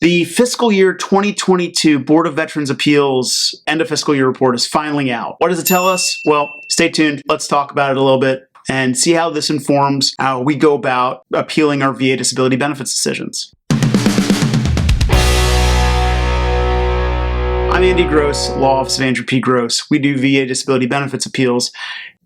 The fiscal year 2022 Board of Veterans Appeals end of fiscal year report is finally out. What does it tell us? Well, stay tuned. Let's talk about it a little bit and see how this informs how we go about appealing our VA disability benefits decisions. I'm Andy Gross, Law Office of Andrew P. Gross. We do VA disability benefits appeals.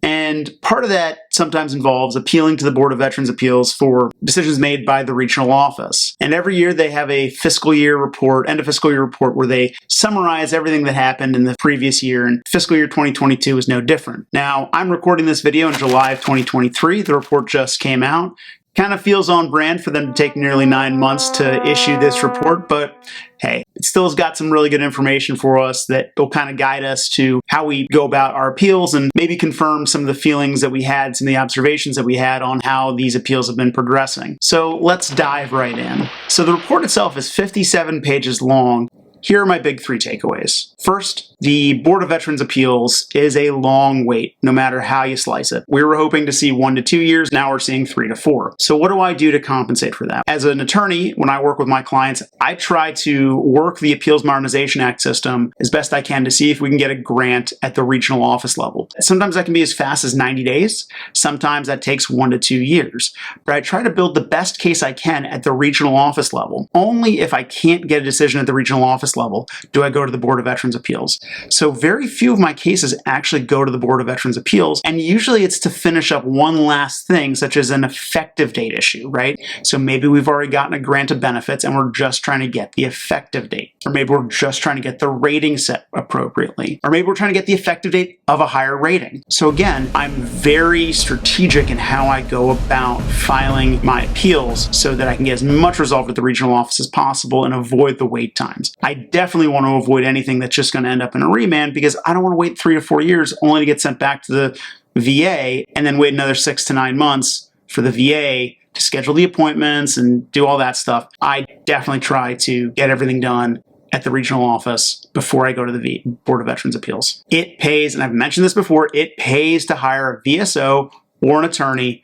And part of that sometimes involves appealing to the Board of Veterans Appeals for decisions made by the regional office. And every year they have a fiscal year report, end of fiscal year report, where they summarize everything that happened in the previous year, and fiscal year 2022 is no different. Now, I'm recording this video in July of 2023. The report just came out. Kind of feels on brand for them to take nearly 9 months to issue this report, but hey, it still has got some really good information for us that will kind of guide us to how we go about our appeals and maybe confirm some of the feelings that we had, some of the observations that we had on how these appeals have been progressing. So let's dive right in. So the report itself is 57 pages long. Here are my big 3 takeaways. First, the Board of Veterans Appeals is a long wait, no matter how you slice it. We were hoping to see 1 to 2 years, now we're seeing 3 to 4. So what do I do to compensate for that? As an attorney, when I work with my clients, I try to work the Appeals Modernization Act system as best I can to see if we can get a grant at the regional office level. Sometimes that can be as fast as 90 days. Sometimes that takes 1 to 2 years. But I try to build the best case I can at the regional office level. Only if I can't get a decision at the regional office level do I go to the Board of Veterans Appeals. So very few of my cases actually go to the Board of Veterans Appeals, and usually it's to finish up one last thing, such as an effective date issue, right? So maybe we've already gotten a grant of benefits and we're just trying to get the effective date, or maybe we're just trying to get the rating set appropriately, or maybe we're trying to get the effective date of a higher rating. So again, I'm very strategic in how I go about filing my appeals so that I can get as much resolved at the regional office as possible and avoid the wait times. I definitely want to avoid anything that's just going to end up in a remand, because I don't want to wait 3 to 4 years only to get sent back to the VA and then wait another 6 to 9 months for the VA to schedule the appointments and do all that stuff. I definitely try to get everything done at the regional office before I go to the Board of Veterans Appeals. It pays, and I've mentioned this before, it pays to hire a VSO or an attorney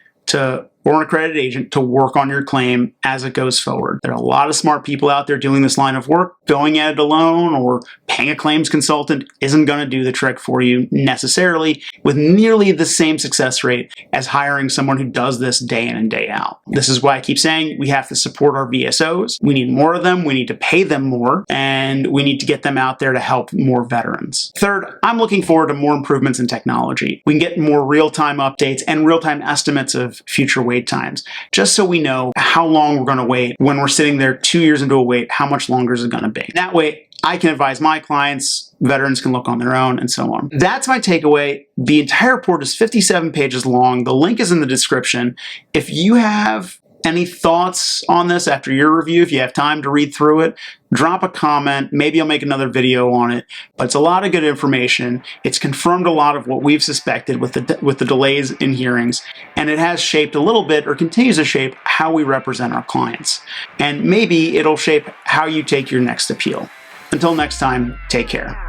or an accredited agent to work on your claim as it goes forward. There are a lot of smart people out there doing this line of work. Going at it alone or paying a claims consultant isn't going to do the trick for you necessarily with nearly the same success rate as hiring someone who does this day in and day out. This is why I keep saying we have to support our VSOs. We need more of them. We need to pay them more, and we need to get them out there to help more veterans. Third, I'm looking forward to more improvements in technology. We can get more real-time updates and real-time estimates of future wait times, just so we know how long we're going to wait. When we're sitting there 2 years into a wait, how much longer is it going to be? That way, I can advise my clients, veterans can look on their own, and so on. That's my takeaway. The entire report is 57 pages long. The link is in the description. If you have any thoughts on this after your review, if you have time to read through it, drop a comment. Maybe I'll make another video on it. But it's a lot of good information. It's confirmed a lot of what we've suspected with the delays in hearings, and it has shaped a little bit, or continues to shape, how we represent our clients. And maybe it'll shape how you take your next appeal. Until next time, take care.